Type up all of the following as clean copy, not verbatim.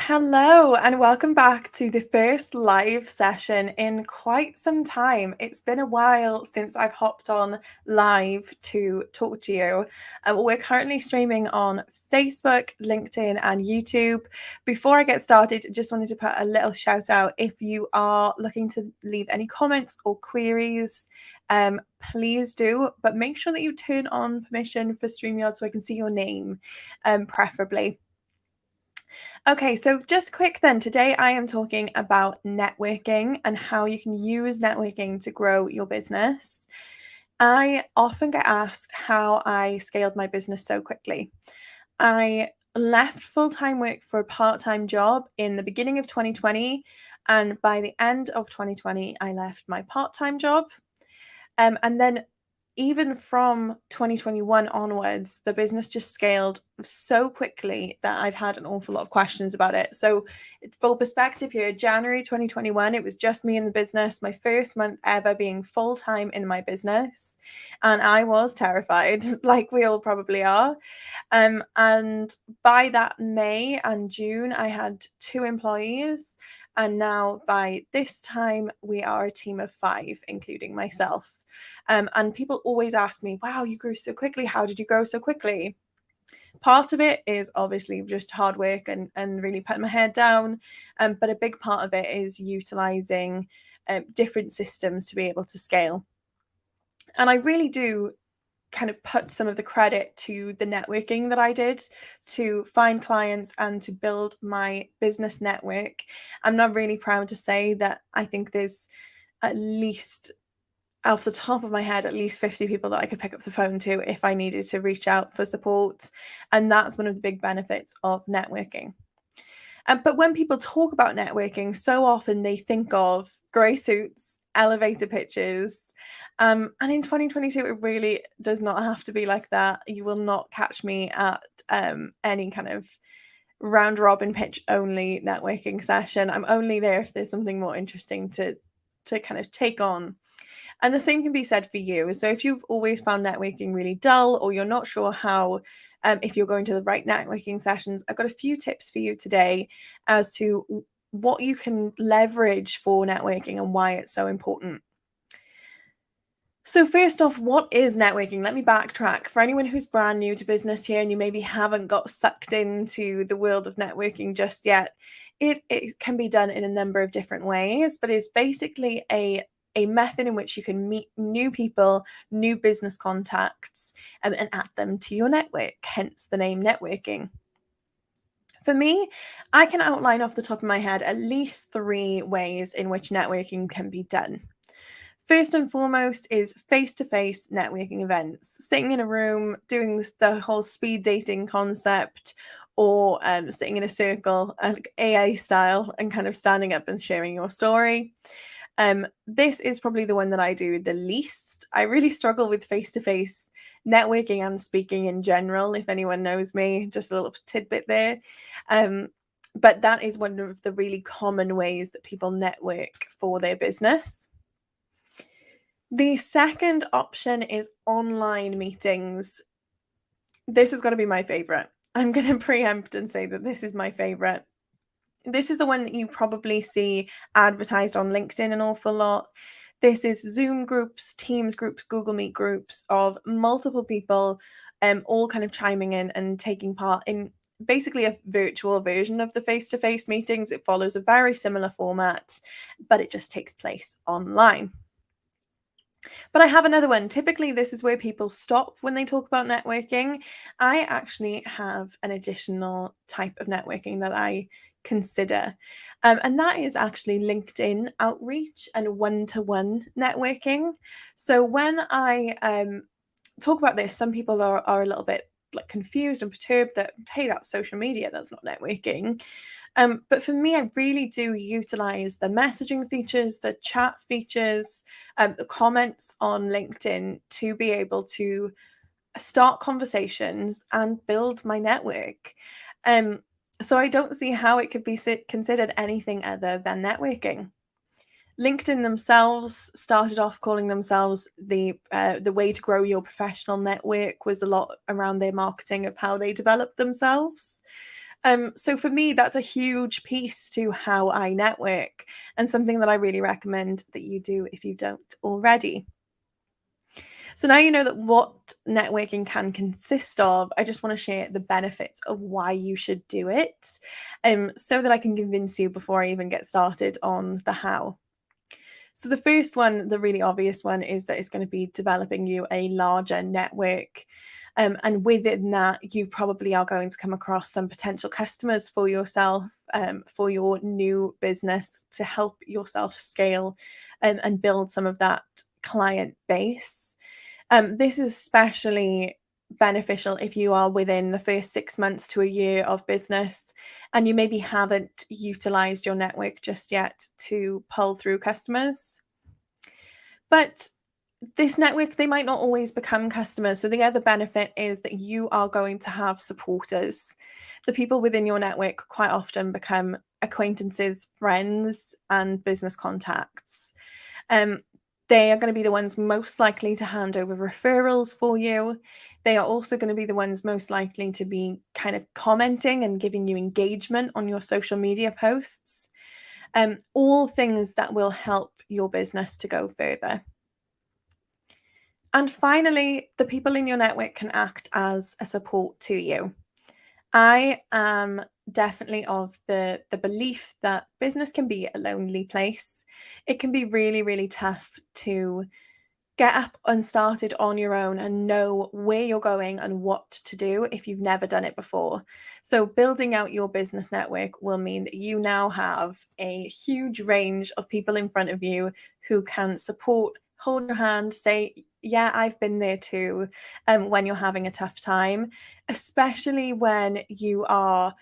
Hello, and welcome back to the first live session in quite some time. It's been a while since I've hopped on live to talk to you. We're currently streaming on Facebook, LinkedIn, and YouTube. Before I get started, just wanted to put a little shout out. If you are looking to leave any comments or queries, please do, but make sure that you turn on permission for StreamYard so I can see your name, preferably. Okay, so just quick then. Today I am talking about networking and how you can use networking to grow your business. I often get asked how I scaled my business so quickly. I left full-time work for a part-time job in the beginning of 2020, and by the end of 2020, I left my part-time job. And then even from 2021 onwards, the business just scaled so quickly that I've had an awful lot of questions about it. So, full perspective here, January 2021, it was just me in the business, my first month ever being full time in my business. And I was terrified, like we all probably are. And by that May and June, I had 2 employees. And now by this time, we are a team of 5, including myself. And people always ask me, wow, you grew so quickly. How did you grow so quickly? Part of it is obviously just hard work and really putting my head down. But a big part of it is utilizing different systems to be able to scale. And I really do kind of put some of the credit to the networking that I did to find clients and to build my business network. I'm not really proud to say that I think there's at least, off the top of my head, at least 50 people that I could pick up the phone to if I needed to reach out for support. And that's one of the big benefits of networking. But when people talk about networking, so often they think of grey suits, elevator pitches. And in 2022, it really does not have to be like that. You will not catch me at any kind of round robin pitch only networking session. I'm only there if there's something more interesting to kind of take on. And the same can be said for you. So if you've always found networking really dull, or you're not sure how, if you're going to the right networking sessions, I've got a few tips for you today as to what you can leverage for networking and why it's so important. So first off, what is networking? Let me backtrack. For anyone who's brand new to business here and you maybe haven't got sucked into the world of networking just yet, it can be done in a number of different ways, but it's basically a method in which you can meet new people, new business contacts, and add them to your network, hence the name networking. For me, I can outline off the top of my head at least 3 ways in which networking can be done. First and foremost is face-to-face networking events, sitting in a room, doing the whole speed dating concept, or sitting in a circle, like AA style, and kind of standing up and sharing your story. This is probably the one that I do the least. I really struggle with face-to-face networking and speaking in general. If anyone knows me, just a little tidbit there. But that is one of the really common ways that people network for their business. The second option is online meetings. This is going to be my favorite. I'm going to preempt and say that this is my favorite. This is the one that you probably see advertised on LinkedIn an awful lot. This is Zoom groups, Teams groups, Google Meet groups of multiple people, all kind of chiming in and taking part in basically a virtual version of the face-to-face meetings. It follows a very similar format, but it just takes place online. But I have another one. Typically, this is where people stop when they talk about networking. I actually have an additional type of networking that I consider, and that is actually LinkedIn outreach and one-to-one networking. So when I talk about this, some people are a little bit like confused and perturbed that, hey, that's social media, that's not networking. But for me, I really do utilize the messaging features, the chat features, the comments on LinkedIn to be able to start conversations and build my network. So I don't see how it could be considered anything other than networking. LinkedIn themselves started off calling themselves the way to grow your professional network, was a lot around their marketing of how they developed themselves. So for me, that's a huge piece to how I network, and something that I really recommend that you do if you don't already. So now you know that what networking can consist of, I just want to share the benefits of why you should do it, so that I can convince you before I even get started on the how. So the first one, the really obvious one, is that it's going to be developing you a larger network. And within that, you probably are going to come across some potential customers for yourself, for your new business, to help yourself scale and build some of that client base. This is especially beneficial if you are within the first 6 months to a year of business and you maybe haven't utilized your network just yet to pull through customers. But this network, they might not always become customers. So the other benefit is that you are going to have supporters. The people within your network quite often become acquaintances, friends, and business contacts. Um, they are going to be the ones most likely to hand over referrals for you. They are also going to be the ones most likely to be kind of commenting and giving you engagement on your social media posts. All things that will help your business to go further. And finally, the people in your network can act as a support to you. I am definitely of the belief that business can be a lonely place. It can be really, really tough to get up and started on your own and know where you're going and what to do if you've never done it before. So building out your business network will mean that you now have a huge range of people in front of you who can support, hold your hand, say, yeah, I've been there too, when you're having a tough time, especially when you are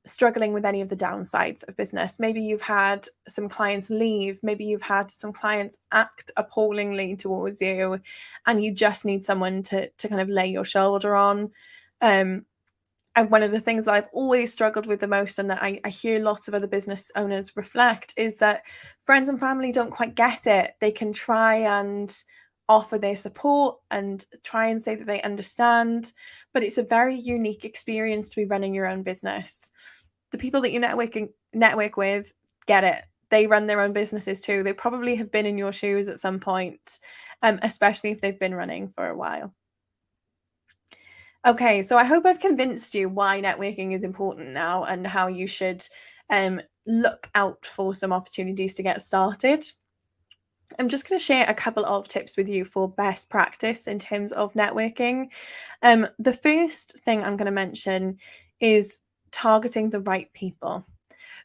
struggling with any of the downsides of business. Maybe you've had some clients leave, maybe you've had some clients act appallingly towards you, and you just need someone to kind of lay your shoulder on. And one of the things that I've always struggled with the most, and that I hear lots of other business owners reflect, is that friends and family don't quite get it. They can try and offer their support and try and say that they understand, but it's a very unique experience to be running your own business. The people that you network with get it. They run their own businesses too. They probably have been in your shoes at some point, especially if they've been running for a while. Okay, so I hope I've convinced you why networking is important now and how you should look out for some opportunities to get started. I'm just going to share a couple of tips with you for best practice in terms of networking. The first thing I'm going to mention is targeting the right people.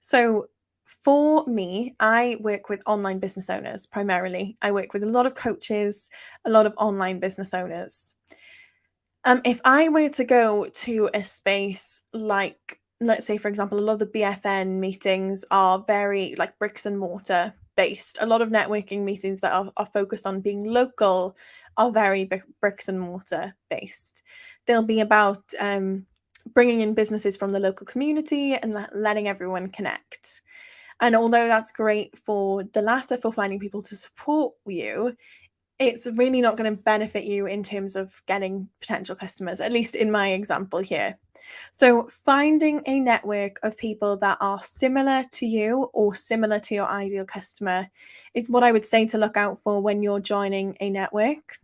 So for me, I work with online business owners primarily. I work with a lot of coaches, a lot of online business owners. If I were to go to a space like, let's say, for example, a lot of the BFN meetings are very like bricks and mortar based. A lot of networking meetings that are focused on being local are very bricks and mortar based. They'll be about bringing in businesses from the local community and letting everyone connect. And although that's great for the latter, for finding people to support you, it's really not going to benefit you in terms of getting potential customers, at least in my example here. So finding a network of people that are similar to you or similar to your ideal customer is what I would say to look out for when you're joining a network.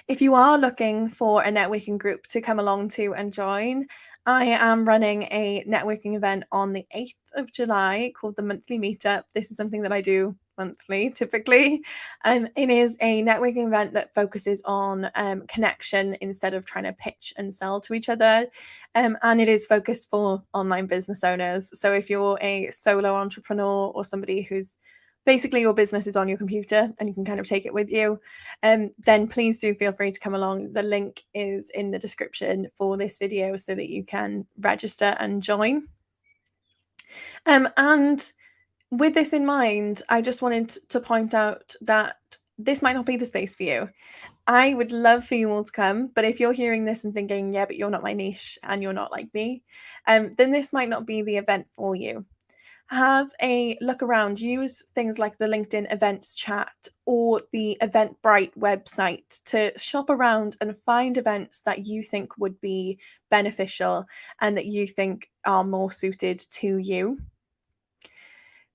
If you are looking for a networking group to come along to and join, I am running a networking event on the 8th of July called the Monthly Meetup. This is something that I do monthly typically. It is a networking event that focuses on connection instead of trying to pitch and sell to each other. And it is focused for online business owners. So if you're a solo entrepreneur or somebody who's basically your business is on your computer and you can kind of take it with you, then please do feel free to come along. The link is in the description for this video so that you can register and join. And with this in mind, I just wanted to point out that this might not be the space for you. I would love for you all to come, but if you're hearing this and thinking, yeah, but you're not my niche and you're not like me, then this might not be the event for you. have a look around. Use things like the LinkedIn events chat or the Eventbrite website to shop around and find events that you think would be beneficial and that you think are more suited to you.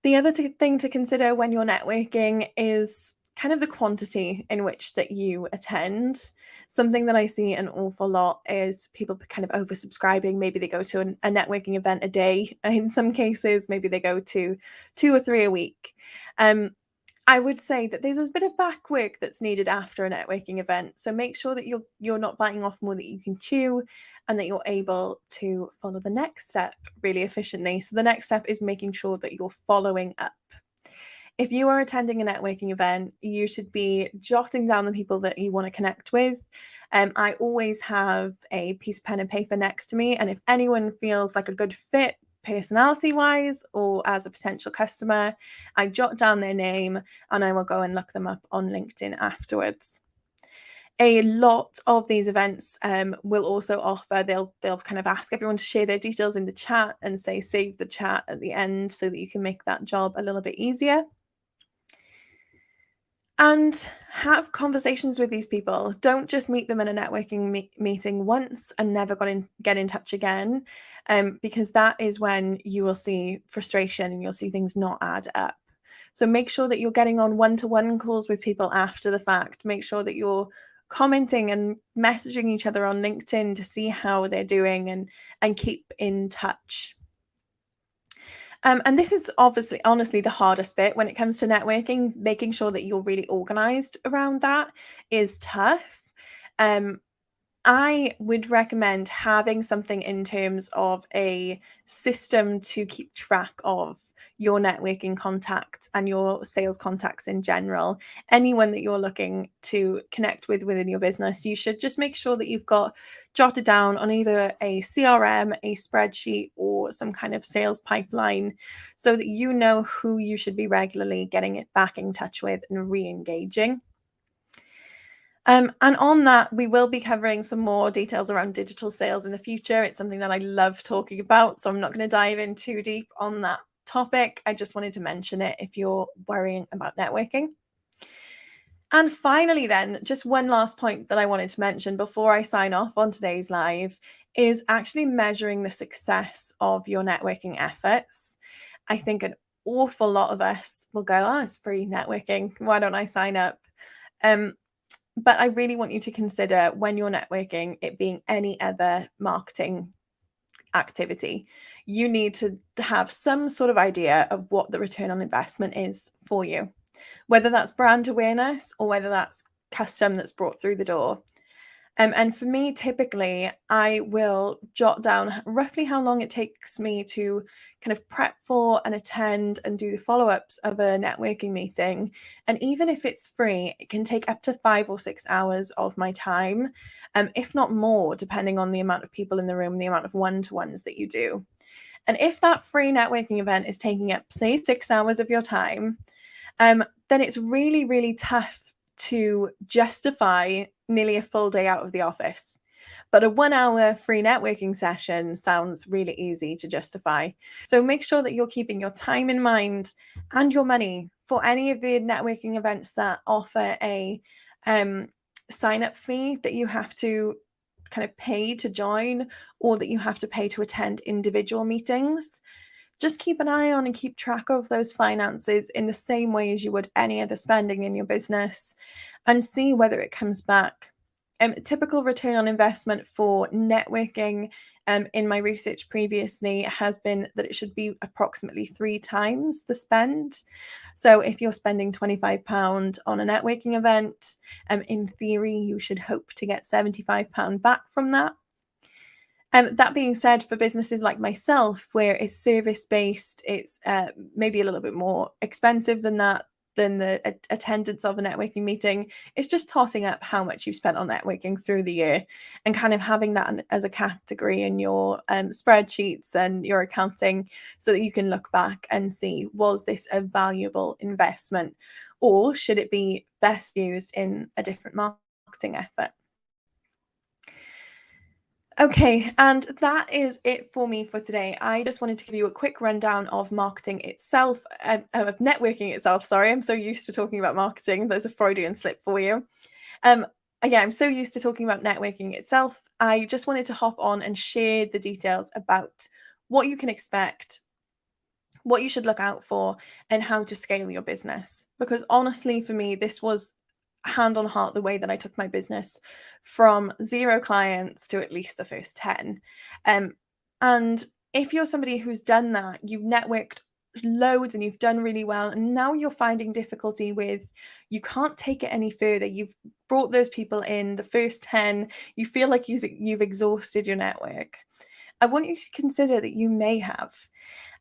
The other thing to consider when you're networking is kind of the quantity in which that you attend. Something that I see an awful lot is people kind of oversubscribing. Maybe they go to a networking event a day. In some cases, maybe they go to 2 or 3 a week. I would say that there's a bit of back work that's needed after a networking event. So make sure that you're not biting off more that you can chew and that you're able to follow the next step really efficiently. So the next step is making sure that you're following up. If you are attending a networking event, you should be jotting down the people that you want to connect with. I always have a piece of pen and paper next to me, and if anyone feels like a good fit personality-wise or as a potential customer, I jot down their name and I will go and look them up on LinkedIn afterwards. A lot of these events will also offer, they'll kind of ask everyone to share their details in the chat and say save the chat at the end so that you can make that job a little bit easier. And have conversations with these people. Don't just meet them in a networking meeting once and never get in touch again, because that is when you will see frustration and you'll see things not add up. So make sure that you're getting on one-to-one calls with people after the fact. Make sure that you're commenting and messaging each other on LinkedIn to see how they're doing and keep in touch. And this is honestly, the hardest bit when it comes to networking. Making sure that you're really organized around that is tough. I would recommend having something in terms of a system to keep track of your networking contacts and your sales contacts in general. Anyone that you're looking to connect with within your business, you should just make sure that you've got jotted down on either a CRM, a spreadsheet, or some kind of sales pipeline so that you know who you should be regularly getting it back in touch with and re-engaging. And on that, we will be covering some more details around digital sales in the future. It's something that I love talking about, so I'm not going to dive in too deep on that topic. I just wanted to mention it if you're worrying about networking. And finally, then, just one last point that I wanted to mention before I sign off on today's live is actually measuring the success of your networking efforts. I think an awful lot of us will go, oh, it's free networking. Why don't I sign up? But I really want you to consider when you're networking, it being any other marketing activity. You need to have some sort of idea of what the return on investment is for you, whether that's brand awareness or whether that's custom that's brought through the door. And for me, typically, I will jot down roughly how long it takes me to kind of prep for and attend and do the follow-ups of a networking meeting. And even if it's free, it can take up to 5 or 6 hours of my time, if not more, depending on the amount of people in the room, the amount of one-to-ones that you do. And if that free networking event is taking up, say, 6 hours of your time, then it's really, really tough to justify nearly a full day out of the office. But a 1 hour free networking session sounds really easy to justify. So make sure that you're keeping your time in mind and your money for any of the networking events that offer a sign-up fee that you have to kind of pay to join or that you have to pay to attend individual meetings. Just keep an eye on and keep track of those finances in the same way as you would any other spending in your business and see whether it comes back. Typical return on investment for networking in my research previously has been that it should be approximately 3 times the spend. So if you're spending £25 on a networking event, in theory, you should hope to get £75 back from that. That being said, for businesses like myself, where it's service-based, it's maybe a little bit more expensive than that, than the attendance of a networking meeting. It's just totting up how much you've spent on networking through the year and kind of having that as a category in your spreadsheets and your accounting so that you can look back and see, was this a valuable investment or should it be best used in a different marketing effort? Okay, and that is it for me for today. I just wanted to give you a quick rundown of marketing itself, of networking itself. Sorry, I'm so used to talking about marketing. There's a Freudian slip for you. Um, yeah, I'm so used to talking about networking itself. I just wanted to hop on and share the details about what you can expect, what you should look out for, and how to scale your business. Because honestly, for me, this was hand on heart the way that I took my business from 0 clients to at least the first 10. And if you're somebody who's done that, you've networked loads and you've done really well, and now you're finding difficulty with, you can't take it any further. You've brought those people in, the first 10, you feel like you've exhausted your network. I want you to consider that you may have.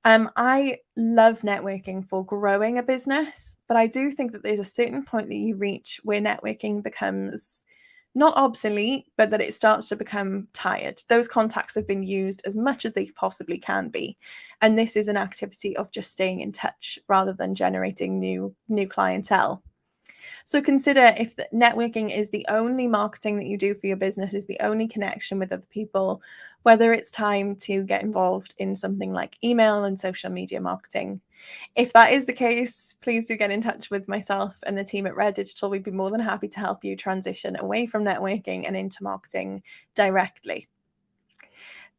I love networking for growing a business, but I do think that there's a certain point that you reach where networking becomes not obsolete, but that it starts to become tired. Those contacts have been used as much as they possibly can be. And this is an activity of just staying in touch rather than generating new clientele. So consider, if the networking is the only marketing that you do for your business, is the only connection with other people, whether it's time to get involved in something like email and social media marketing. If that is the case, please do get in touch with myself and the team at Red Digital. We'd be more than happy to help you transition away from networking and into marketing directly.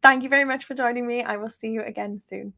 Thank you very much for joining me. I will see you again soon.